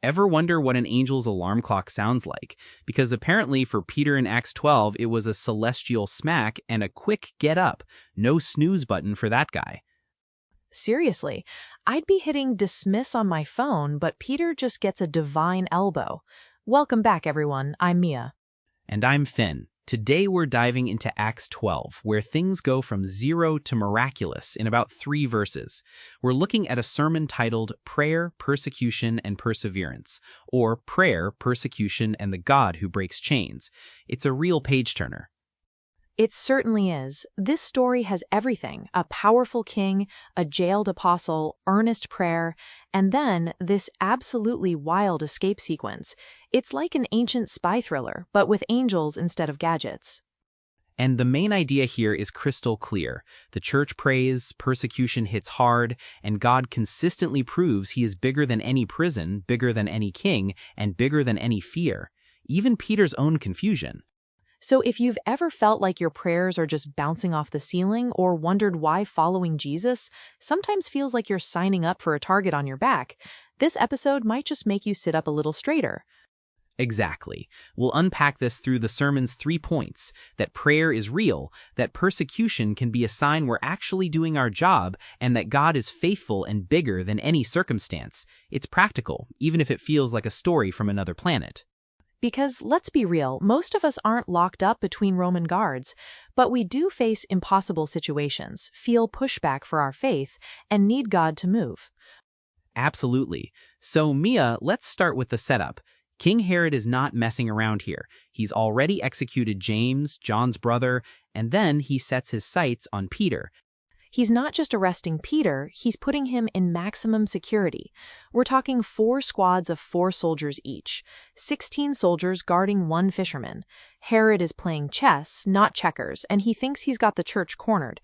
Ever wonder what an angel's alarm clock sounds like? Because apparently for Peter in Acts 12, it was a celestial smack and a quick get up. No snooze button for that guy. Seriously, I'd be hitting dismiss on my phone, but Peter just gets a divine elbow. Welcome back, everyone. I'm Mia. And I'm Finn. Today we're diving into Acts 12, where things go from zero to miraculous in about 3 verses. We're looking at a sermon titled Prayer, Persecution, and Perseverance, or Prayer, Persecution, and the God Who Breaks Chains. It's a real page-turner. It certainly is. This story has everything: a powerful king, a jailed apostle, earnest prayer, and then this absolutely wild escape sequence. It's like an ancient spy thriller, but with angels instead of gadgets. And the main idea here is crystal clear. The church prays, persecution hits hard, and God consistently proves he is bigger than any prison, bigger than any king, and bigger than any fear. Even Peter's own confusion. So if you've ever felt like your prayers are just bouncing off the ceiling or wondered why following Jesus sometimes feels like you're signing up for a target on your back, this episode might just make you sit up a little straighter. Exactly. We'll unpack this through the sermon's 3 points: that prayer is real, that persecution can be a sign we're actually doing our job, and that God is faithful and bigger than any circumstance. It's practical, even if it feels like a story from another planet. Because let's be real, most of us aren't locked up between Roman guards, but we do face impossible situations, feel pushback for our faith, and need God to move. Absolutely. So, Mia, let's start with the setup. King Herod is not messing around here. He's already executed James, John's brother, and then he sets his sights on Peter. He's not just arresting Peter, he's putting him in maximum security. We're talking 4 squads of 4 soldiers each, 16 soldiers guarding 1 fisherman. Herod is playing chess, not checkers, and he thinks he's got the church cornered.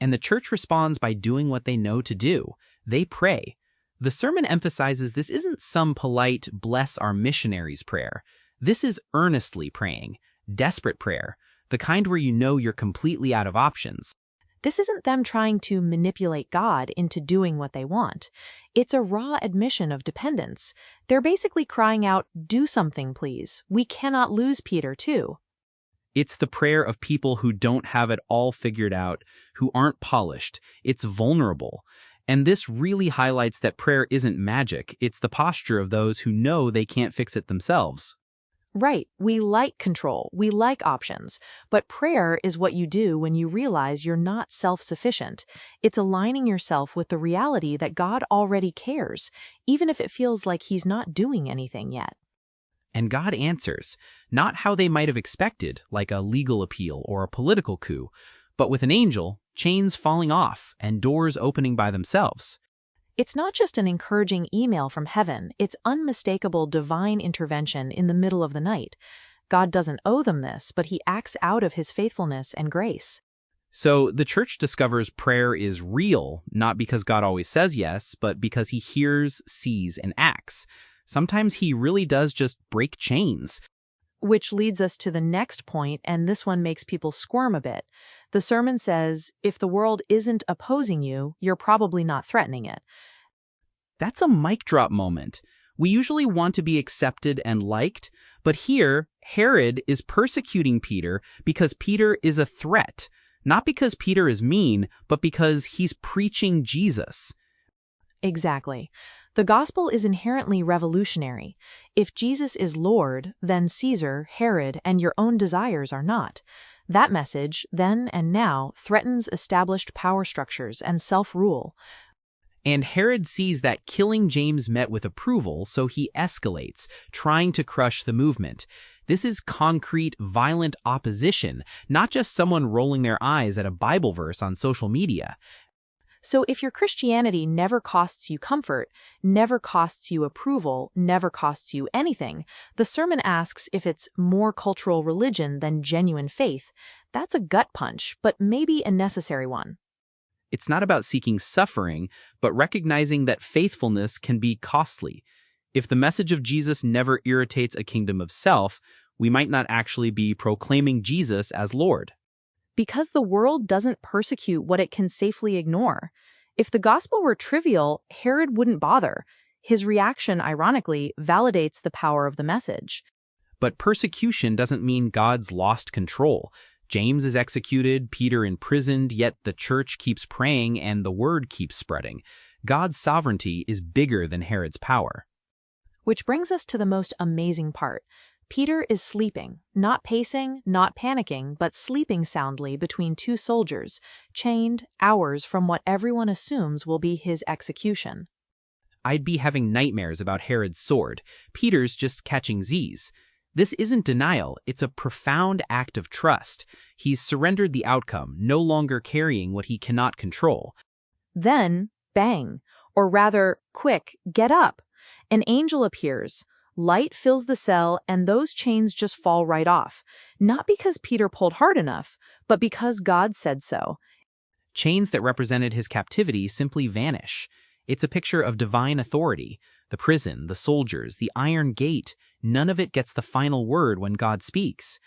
And the church responds by doing what they know to do. They pray. The sermon emphasizes this isn't some polite "bless our missionaries" prayer. This is earnestly praying, desperate prayer, the kind where you know you're completely out of options. This isn't them trying to manipulate God into doing what they want. It's a raw admission of dependence. They're basically crying out, "Do something, please. We cannot lose Peter, too." It's the prayer of people who don't have it all figured out, who aren't polished. It's vulnerable. And this really highlights that prayer isn't magic. It's the posture of those who know they can't fix it themselves. Right, we like control, we like options, but prayer is what you do when you realize you're not self-sufficient. It's aligning yourself with the reality that God already cares, even if it feels like He's not doing anything yet. And God answers, not how they might have expected, like a legal appeal or a political coup, but with an angel, chains falling off, and doors opening by themselves. It's not just an encouraging email from heaven, it's unmistakable divine intervention in the middle of the night. God doesn't owe them this, but He acts out of His faithfulness and grace. So the church discovers prayer is real, not because God always says yes, but because He hears, sees, and acts. Sometimes He really does just break chains. Which leads us to the next point, and this one makes people squirm a bit. The sermon says, if the world isn't opposing you, you're probably not threatening it. That's a mic drop moment. We usually want to be accepted and liked, but here, Herod is persecuting Peter because Peter is a threat. Not because Peter is mean, but because he's preaching Jesus. Exactly. The gospel is inherently revolutionary. If Jesus is Lord, then Caesar, Herod, and your own desires are not. That message, then and now, threatens established power structures and self-rule. And Herod sees that killing James met with approval, so he escalates, trying to crush the movement. This is concrete, violent opposition, not just someone rolling their eyes at a Bible verse on social media. So if your Christianity never costs you comfort, never costs you approval, never costs you anything, the sermon asks if it's more cultural religion than genuine faith. That's a gut punch, but maybe a necessary one. It's not about seeking suffering, but recognizing that faithfulness can be costly. If the message of Jesus never irritates a kingdom of self, we might not actually be proclaiming Jesus as Lord. Because the world doesn't persecute what it can safely ignore. If the gospel were trivial, Herod wouldn't bother. His reaction, ironically, validates the power of the message. But persecution doesn't mean God's lost control. James is executed, Peter imprisoned, yet the church keeps praying and the word keeps spreading. God's sovereignty is bigger than Herod's power. Which brings us to the most amazing part. Peter is sleeping, not pacing, not panicking, but sleeping soundly between two soldiers, chained hours from what everyone assumes will be his execution. I'd be having nightmares about Herod's sword. Peter's just catching Z's. This isn't denial, it's a profound act of trust. He's surrendered the outcome, no longer carrying what he cannot control. Then, bang, or rather, quick, get up. An angel appears. Light fills the cell, and those chains just fall right off. Not because Peter pulled hard enough, but because God said so. Chains that represented his captivity simply vanish. It's a picture of divine authority. The prison, the soldiers, the iron gate, none of it gets the final word when God speaks.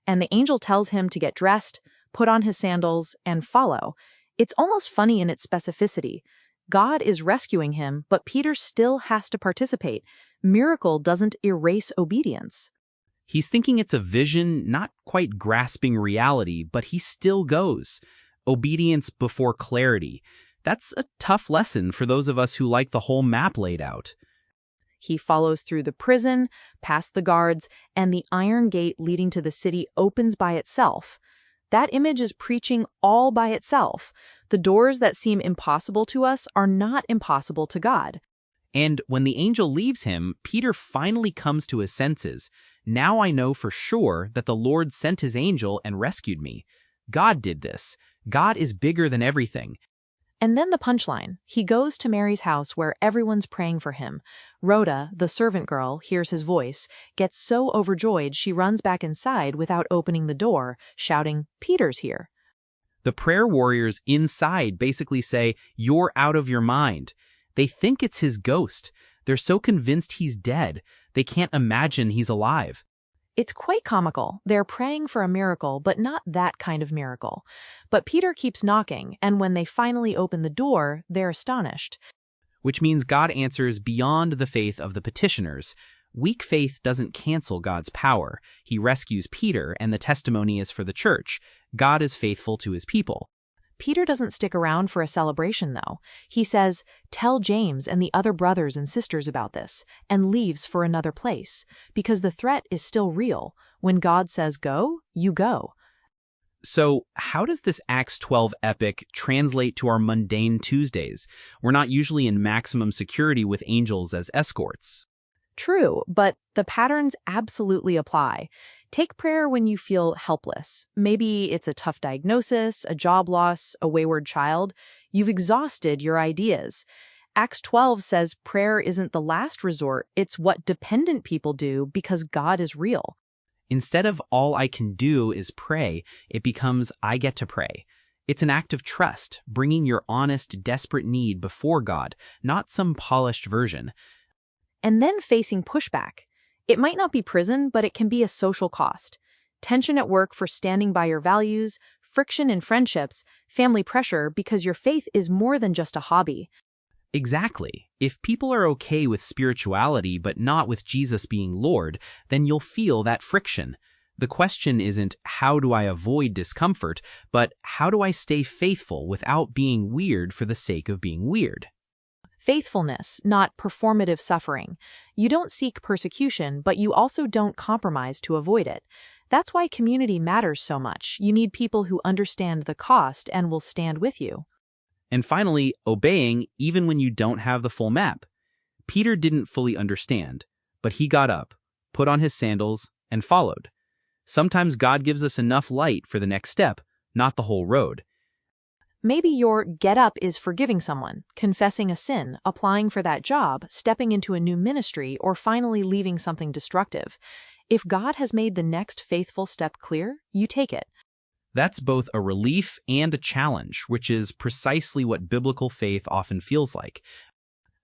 And the angel tells him to get dressed, put on his sandals, and follow. It's almost funny in its specificity. God is rescuing him, but Peter still has to participate. Miracle doesn't erase obedience. He's thinking it's a vision, not quite grasping reality, but he still goes. Obedience before clarity. That's a tough lesson for those of us who like the whole map laid out. He follows through the prison, past the guards, and the iron gate leading to the city opens by itself. That image is preaching all by itself. The doors that seem impossible to us are not impossible to God. And when the angel leaves him, Peter finally comes to his senses. Now I know for sure that the Lord sent his angel and rescued me. God did this. God is bigger than everything. And then the punchline. He goes to Mary's house where everyone's praying for him. Rhoda, the servant girl, hears his voice, gets so overjoyed she runs back inside without opening the door, shouting, "Peter's here." The prayer warriors inside basically say, "You're out of your mind." They think it's his ghost. They're so convinced he's dead, they can't imagine he's alive. It's quite comical. They're praying for a miracle, but not that kind of miracle. But Peter keeps knocking, and when they finally open the door, they're astonished. Which means God answers beyond the faith of the petitioners. Weak faith doesn't cancel God's power. He rescues Peter, and the testimony is for the church. God is faithful to his people. Peter doesn't stick around for a celebration, though. He says, "Tell James and the other brothers and sisters about this," and leaves for another place. Because the threat is still real. When God says go, you go. So, how does this Acts 12 epic translate to our mundane Tuesdays? We're not usually in maximum security with angels as escorts. True, but the patterns absolutely apply. Take prayer when you feel helpless. Maybe it's a tough diagnosis, a job loss, a wayward child. You've exhausted your ideas. Acts 12 says prayer isn't the last resort, it's what dependent people do because God is real. Instead of all I can do is pray, it becomes I get to pray. It's an act of trust, bringing your honest, desperate need before God, not some polished version. And then facing pushback. It might not be prison, but it can be a social cost. Tension at work for standing by your values, friction in friendships, family pressure because your faith is more than just a hobby. Exactly. If people are okay with spirituality but not with Jesus being Lord, then you'll feel that friction. The question isn't how do I avoid discomfort, but how do I stay faithful without being weird for the sake of being weird? Faithfulness, not performative suffering. You don't seek persecution, but you also don't compromise to avoid it. That's why community matters so much. You need people who understand the cost and will stand with you. And finally, obeying even when you don't have the full map. Peter didn't fully understand, but he got up, put on his sandals, and followed. Sometimes God gives us enough light for the next step, not the whole road. Maybe your get up is forgiving someone, confessing a sin, applying for that job, stepping into a new ministry, or finally leaving something destructive. If God has made the next faithful step clear, you take it. That's both a relief and a challenge, which is precisely what biblical faith often feels like.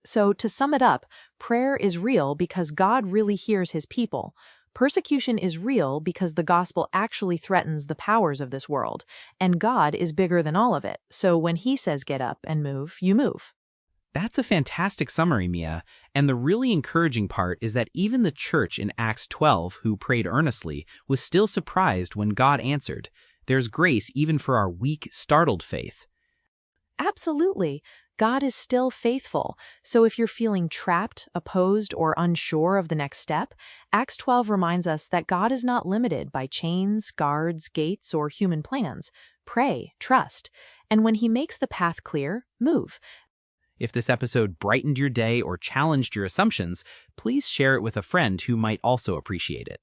So, to sum it up, prayer is real because God really hears his people. Persecution is real because the gospel actually threatens the powers of this world, and God is bigger than all of it. So when he says get up and move, you move. That's a fantastic summary, Mia. And the really encouraging part is that even the church in Acts 12, who prayed earnestly, was still surprised when God answered. There's grace even for our weak, startled faith. Absolutely. God is still faithful. So if you're feeling trapped, opposed, or unsure of the next step, Acts 12 reminds us that God is not limited by chains, guards, gates, or human plans. Pray, trust, and when He makes the path clear, move. If this episode brightened your day or challenged your assumptions, please share it with a friend who might also appreciate it.